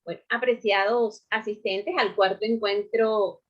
Bueno, apreciados asistentes al cuarto encuentro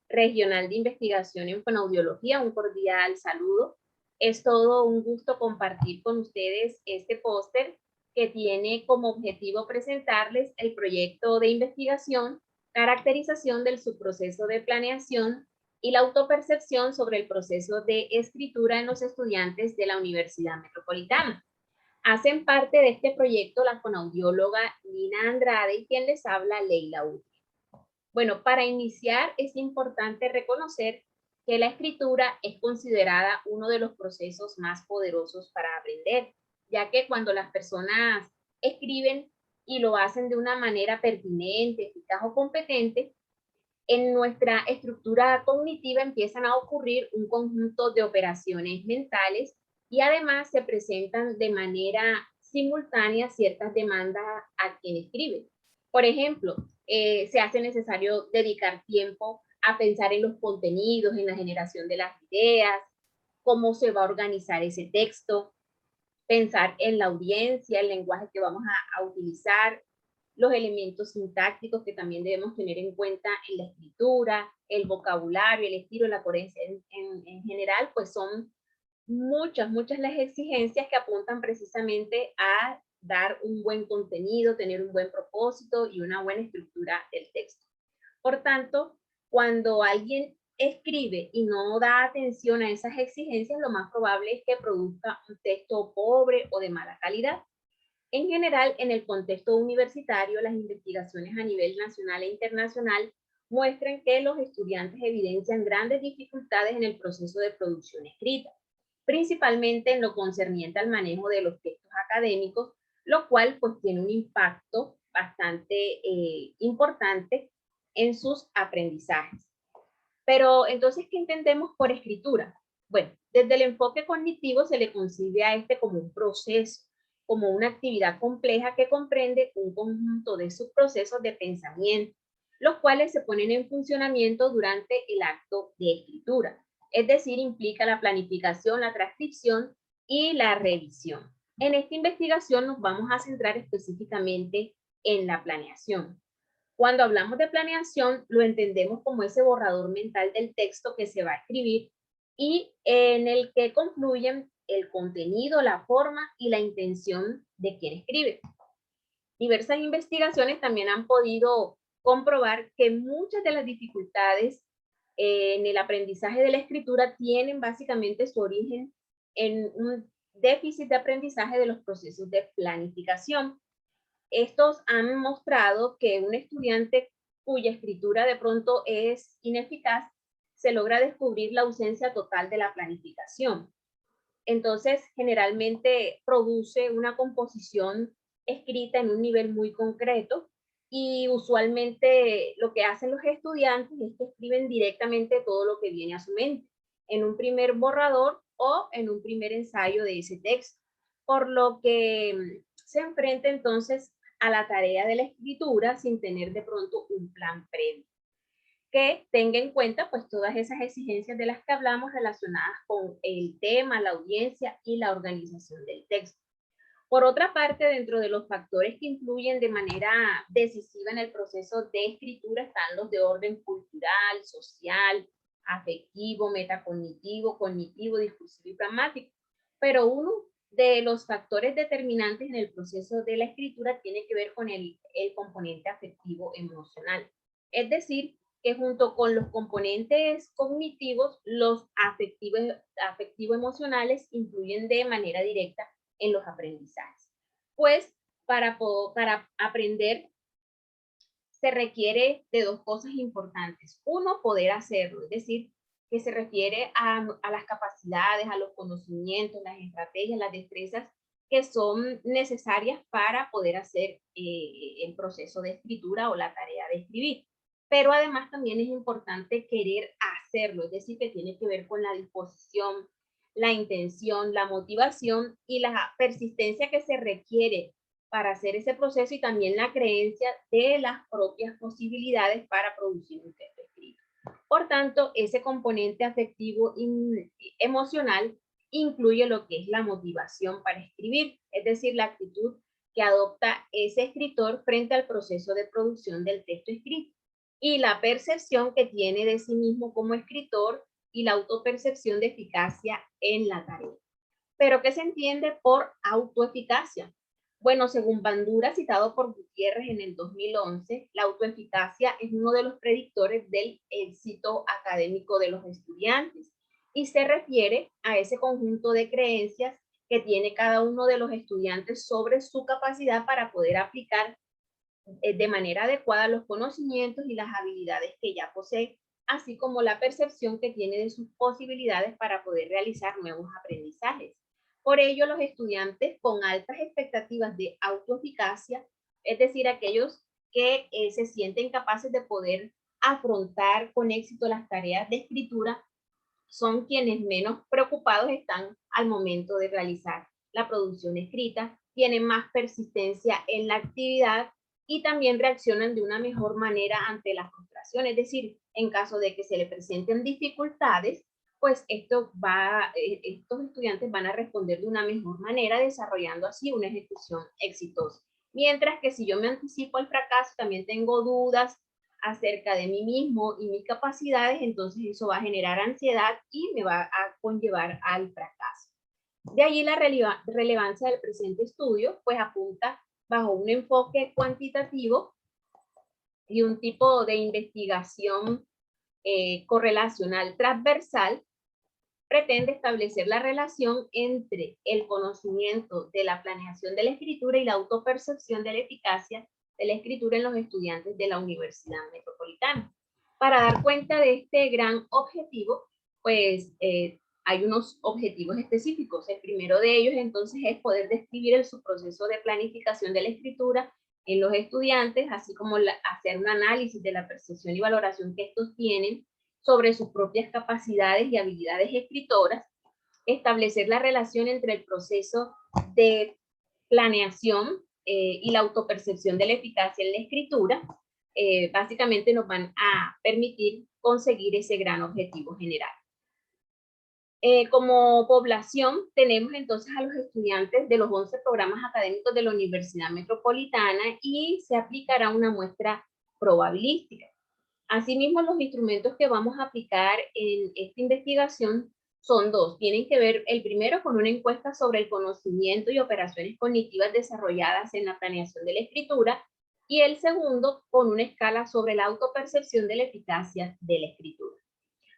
regional de investigación en fonoaudiología, un cordial saludo. Es todo un gusto compartir con ustedes este póster que tiene como objetivo presentarles el proyecto de investigación, caracterización del subproceso de planeación y la autopercepción sobre el proceso de escritura en los estudiantes de la Universidad Metropolitana. Hacen parte de este proyecto la fonoaudióloga Nina Andrade y quien les habla, Leila Uri. Bueno, para iniciar es importante reconocer que la escritura es considerada uno de los procesos más poderosos para aprender, ya que cuando las personas escriben y lo hacen de una manera pertinente, eficaz o competente, en nuestra estructura cognitiva empiezan a ocurrir un conjunto de operaciones mentales y además se presentan de manera simultánea ciertas demandas a quien escribe. Por ejemplo, se hace necesario dedicar tiempo a pensar en los contenidos, en la generación de las ideas, cómo se va a organizar ese texto, pensar en la audiencia, el lenguaje que vamos a utilizar, los elementos sintácticos que también debemos tener en cuenta en la escritura, el vocabulario, el estilo, la coherencia en general, pues son muchas las exigencias que apuntan precisamente a dar un buen contenido, tener un buen propósito y una buena estructura del texto. Por tanto, cuando alguien escribe y no da atención a esas exigencias, lo más probable es que produzca un texto pobre o de mala calidad. En general, en el contexto universitario, las investigaciones a nivel nacional e internacional muestran que los estudiantes evidencian grandes dificultades en el proceso de producción escrita, principalmente en lo concerniente al manejo de los textos académicos, lo cual pues tiene un impacto bastante importante en sus aprendizajes. Pero entonces, ¿qué entendemos por escritura? Bueno, desde el enfoque cognitivo se le concibe a este como un proceso, como una actividad compleja que comprende un conjunto de subprocesos de pensamiento, los cuales se ponen en funcionamiento durante el acto de escritura. Es decir, implica la planificación, la transcripción y la revisión. En esta investigación nos vamos a centrar específicamente en la planeación. Cuando hablamos de planeación, lo entendemos como ese borrador mental del texto que se va a escribir y en el que confluyen el contenido, la forma y la intención de quien escribe. Diversas investigaciones también han podido comprobar que muchas de las dificultades en el aprendizaje de la escritura tienen básicamente su origen en un déficit de aprendizaje de los procesos de planificación. Estos han mostrado que un estudiante cuya escritura de pronto es ineficaz se logra descubrir la ausencia total de la planificación. Entonces, generalmente produce una composición escrita en un nivel muy concreto y usualmente lo que hacen los estudiantes es que escriben directamente todo lo que viene a su mente en un primer borrador o en un primer ensayo de ese texto, por lo que se enfrenta entonces a la tarea de la escritura sin tener de pronto un plan previo que tenga en cuenta pues todas esas exigencias de las que hablamos relacionadas con el tema, la audiencia y la organización del texto. Por otra parte, dentro de los factores que influyen de manera decisiva en el proceso de escritura están los de orden cultural, social, afectivo, metacognitivo, cognitivo, discursivo y pragmático. Pero uno de los factores determinantes en el proceso de la escritura tiene que ver con el componente afectivo emocional. Es decir, que junto con los componentes cognitivos, los afectivo-emocionales influyen de manera directa en los aprendizajes. Pues para aprender se requiere de dos cosas importantes. Uno, poder hacerlo, es decir, que se refiere a las capacidades, a los conocimientos, las estrategias, las destrezas que son necesarias para poder hacer el proceso de escritura o la tarea de escribir. Pero además también es importante querer hacerlo, es decir, que tiene que ver con la disposición, la intención, la motivación y la persistencia que se requiere para hacer ese proceso y también la creencia de las propias posibilidades para producir un texto escrito. Por tanto, ese componente afectivo emocional incluye lo que es la motivación para escribir, es decir, la actitud que adopta ese escritor frente al proceso de producción del texto escrito y la percepción que tiene de sí mismo como escritor y la autopercepción de eficacia en la tarea. ¿Pero qué se entiende por autoeficacia? Bueno, según Bandura, citado por Gutiérrez en el 2011, la autoeficacia es uno de los predictores del éxito académico de los estudiantes y se refiere a ese conjunto de creencias que tiene cada uno de los estudiantes sobre su capacidad para poder aplicar de manera adecuada los conocimientos y las habilidades que ya posee, así como la percepción que tiene de sus posibilidades para poder realizar nuevos aprendizajes. Por ello, los estudiantes con altas expectativas de autoeficacia, es decir, aquellos que se sienten capaces de poder afrontar con éxito las tareas de escritura, son quienes menos preocupados están al momento de realizar la producción escrita, tienen más persistencia en la actividad y también reaccionan de una mejor manera ante la frustración. Es decir, en caso de que se le presenten dificultades, pues estos estudiantes van a responder de una mejor manera, desarrollando así una ejecución exitosa. Mientras que si yo me anticipo al fracaso, también tengo dudas acerca de mí mismo y mis capacidades, entonces eso va a generar ansiedad y me va a conllevar al fracaso. De allí la relevancia del presente estudio, pues apunta bajo un enfoque cuantitativo y un tipo de investigación correlacional transversal, pretende establecer la relación entre el conocimiento de la planeación de la escritura y la autopercepción de la eficacia de la escritura en los estudiantes de la Universidad Metropolitana. Para dar cuenta de este gran objetivo, pues hay unos objetivos específicos. El primero de ellos, entonces, es poder describir su proceso de planificación de la escritura en los estudiantes, así como hacer un análisis de la percepción y valoración que estos tienen sobre sus propias capacidades y habilidades escritoras, establecer la relación entre el proceso de planeación y la autopercepción de la eficacia en la escritura, básicamente nos van a permitir conseguir ese gran objetivo general. Como población, tenemos entonces a los estudiantes de los 11 programas académicos de la Universidad Metropolitana y se aplicará una muestra probabilística. Asimismo, los instrumentos que vamos a aplicar en esta investigación son dos. Tienen que ver, el primero, con una encuesta sobre el conocimiento y operaciones cognitivas desarrolladas en la planeación de la escritura, y el segundo, con una escala sobre la autopercepción de la eficacia de la escritura.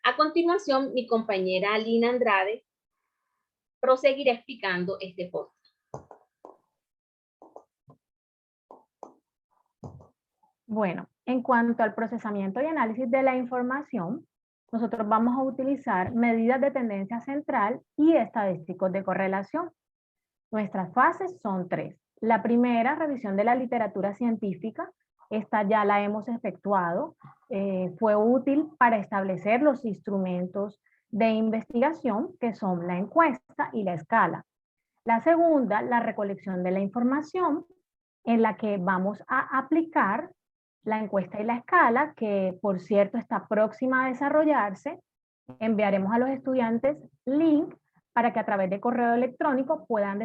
A continuación, mi compañera Lina Andrade proseguirá explicando este podcast. Bueno, en cuanto al procesamiento y análisis de la información, nosotros vamos a utilizar medidas de tendencia central y estadísticos de correlación. Nuestras fases son 3. La primera, revisión de la literatura científica. Esta ya la hemos efectuado. Fue útil para establecer los instrumentos de investigación, que son la encuesta y la escala. La segunda, la recolección de la información, en la que vamos a aplicar la encuesta y la escala, que por cierto está próxima a desarrollarse. Enviaremos a los estudiantes link para que a través de correo electrónico puedan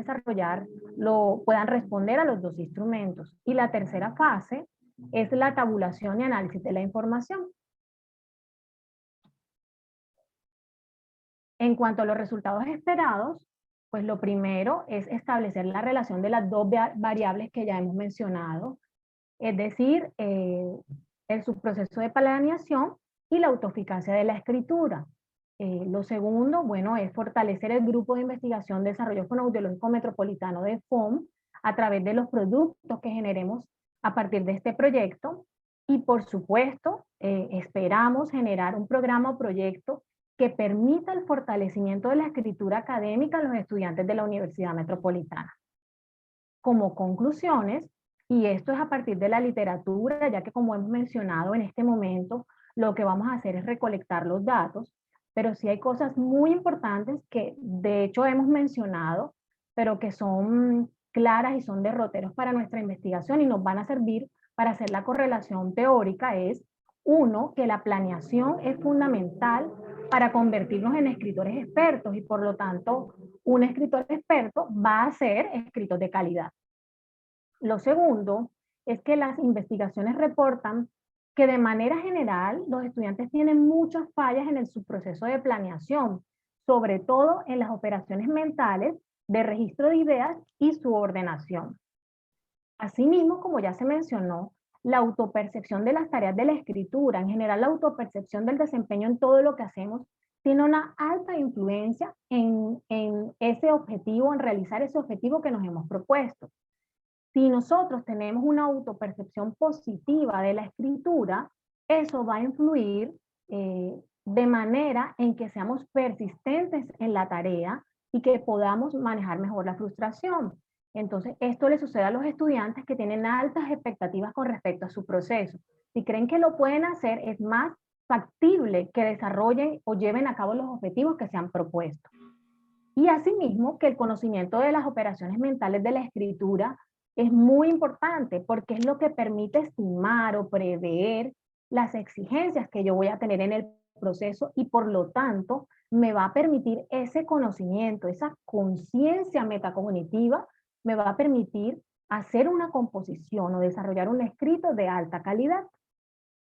puedan responder a los dos instrumentos. Y la tercera fase es la tabulación y análisis de la información. En cuanto a los resultados esperados, pues lo primero es establecer la relación de las dos variables que ya hemos mencionado, es decir, el subproceso de planeación y la autoeficacia de la escritura. Lo segundo, bueno, es fortalecer el grupo de investigación de desarrollo fonoaudiológico metropolitano de FOM a través de los productos que generemos a partir de este proyecto. Y por supuesto, esperamos generar un programa o proyecto que permita el fortalecimiento de la escritura académica a los estudiantes de la Universidad Metropolitana. Como conclusiones, y esto es a partir de la literatura, ya que como hemos mencionado en este momento, lo que vamos a hacer es recolectar los datos, pero sí hay cosas muy importantes que de hecho hemos mencionado, pero que son claras y son derroteros para nuestra investigación y nos van a servir para hacer la correlación teórica. Es, uno, que la planeación es fundamental para convertirnos en escritores expertos y por lo tanto un escritor experto va a ser escritor de calidad. Lo segundo es que las investigaciones reportan que de manera general los estudiantes tienen muchas fallas en su proceso de planeación, sobre todo en las operaciones mentales de registro de ideas y su ordenación. Asimismo, como ya se mencionó, la autopercepción de las tareas de la escritura, en general la autopercepción del desempeño en todo lo que hacemos, tiene una alta influencia en ese objetivo, en realizar ese objetivo que nos hemos propuesto. Si nosotros tenemos una autopercepción positiva de la escritura, eso va a influir de manera en que seamos persistentes en la tarea y que podamos manejar mejor la frustración. Entonces, esto le sucede a los estudiantes que tienen altas expectativas con respecto a su proceso. Si creen que lo pueden hacer, es más factible que desarrollen o lleven a cabo los objetivos que se han propuesto. Y asimismo, que el conocimiento de las operaciones mentales de la escritura es muy importante porque es lo que permite estimar o prever las exigencias que yo voy a tener en el proceso y por lo tanto me va a permitir ese conocimiento, esa conciencia metacognitiva, me va a permitir hacer una composición o desarrollar un escrito de alta calidad.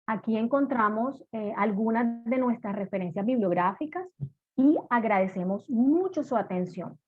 Aquí encontramos algunas de nuestras referencias bibliográficas y agradecemos mucho su atención.